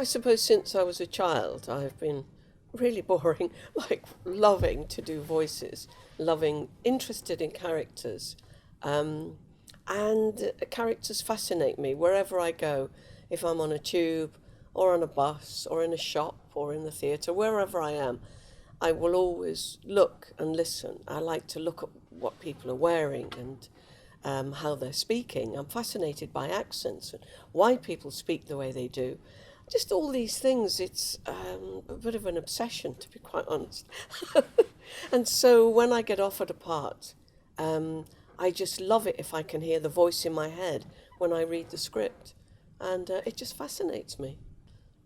I suppose since I was a child, I've been really boring, like loving to do voices, interested in characters. Um, and characters fascinate me wherever I go. If I'm on a tube or on a bus or in a shop or in the theatre, wherever I am, I will always look and listen. I like to look at what people are wearing and how they're speaking. I'm fascinated by accents and why people speak the way they do. Just all these things. It's a bit of an obsession, to be quite honest. And so when I get offered a part, I just love it if I can hear the voice in my head when I read the script. And it just fascinates me.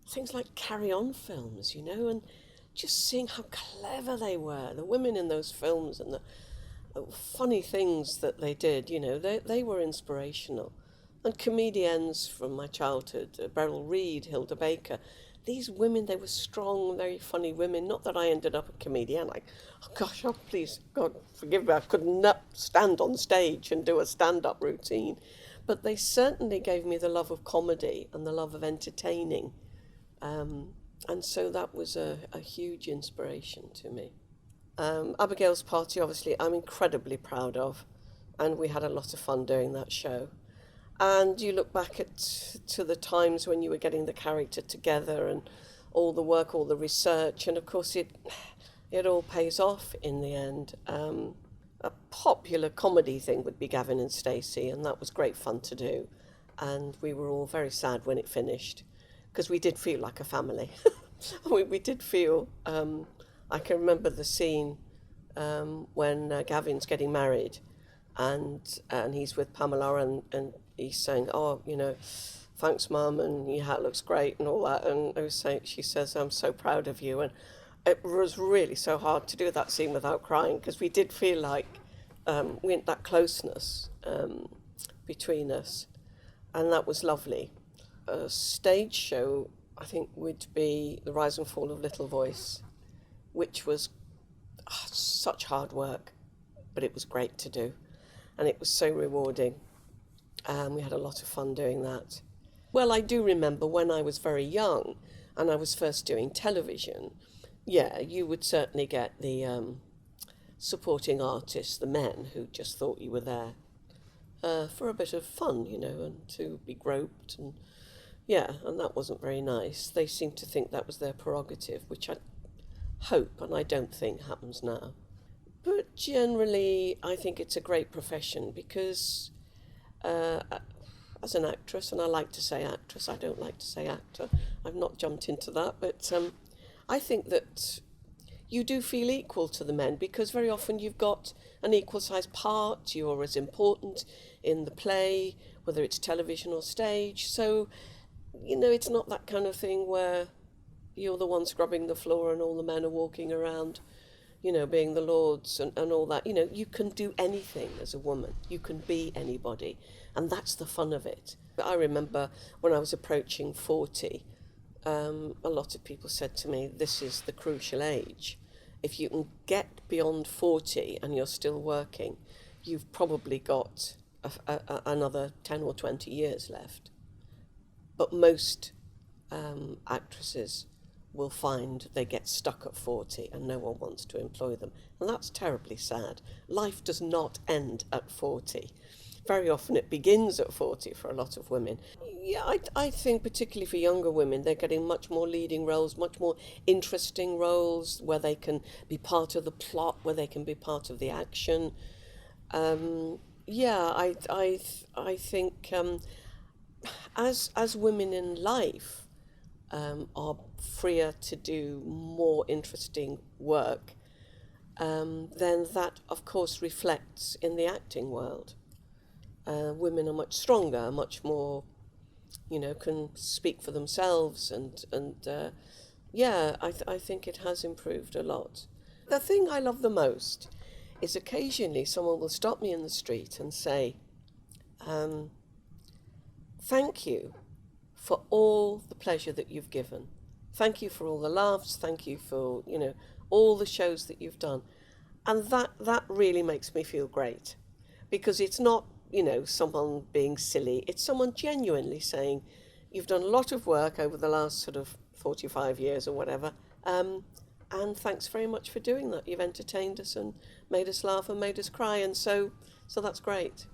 Things like Carry On films, and just seeing how clever they were, the women in those films and the funny things that they did, they were inspirational. And comedians from my childhood, Beryl Reid, Hilda Baker, these women, they were strong, very funny women. Not that I ended up a comedian, oh gosh, please, God forgive me, I could not stand on stage and do a stand-up routine. But they certainly gave me the love of comedy and the love of entertaining. And so that was a huge inspiration to me. Abigail's Party, obviously, I'm incredibly proud of, and we had a lot of fun doing that show. And you look back to the times when you were getting the character together and all the work, all the research, and of course it all pays off in the end. A popular comedy thing would be Gavin and Stacey, and that was great fun to do. And we were all very sad when it finished, because we did feel like a family. we did feel, I can remember the scene when Gavin's getting married, and he's with Pamela, and he's saying, thanks, Mum, and your hat looks great and all that. And she says, I'm so proud of you. And it was really so hard to do that scene without crying, because we did feel like we had that closeness between us, and that was lovely. A stage show, I think, would be The Rise and Fall of Little Voice, which was such hard work, but it was great to do, and it was so rewarding. We had a lot of fun doing that. Well, I do remember when I was very young and I was first doing television, you would certainly get the supporting artists, the men who just thought you were there for a bit of fun, and to be groped, and that wasn't very nice. They seemed to think that was their prerogative, which I hope and I don't think happens now. But generally, I think it's a great profession because as an actress, and I like to say actress, I don't like to say actor, I've not jumped into that, but I think that you do feel equal to the men, because very often you've got an equal sized part, you're as important in the play, whether it's television or stage, so it's not that kind of thing where you're the one scrubbing the floor and all the men are walking around, being the lords and all that. You can do anything as a woman. You can be anybody. And that's the fun of it. I remember when I was approaching 40, a lot of people said to me, this is the crucial age. If you can get beyond 40 and you're still working, you've probably got another 10 or 20 years left. But most actresses will find they get stuck at 40 and no one wants to employ them. And that's terribly sad. Life does not end at 40. Very often it begins at 40 for a lot of women. I think particularly for younger women, they're getting much more leading roles, much more interesting roles where they can be part of the plot, where they can be part of the action. I think as women in life are freer to do more interesting work, then that, of course, reflects in the acting world. Women are much stronger, much more, can speak for themselves, I think it has improved a lot. The thing I love the most is occasionally someone will stop me in the street and say, thank you for all the pleasure that you've given. Thank you for all the laughs. Thank you for, all the shows that you've done. And that really makes me feel great, because it's not, someone being silly. It's someone genuinely saying, you've done a lot of work over the last sort of 45 years or whatever. And thanks very much for doing that. You've entertained us and made us laugh and made us cry. And so that's great.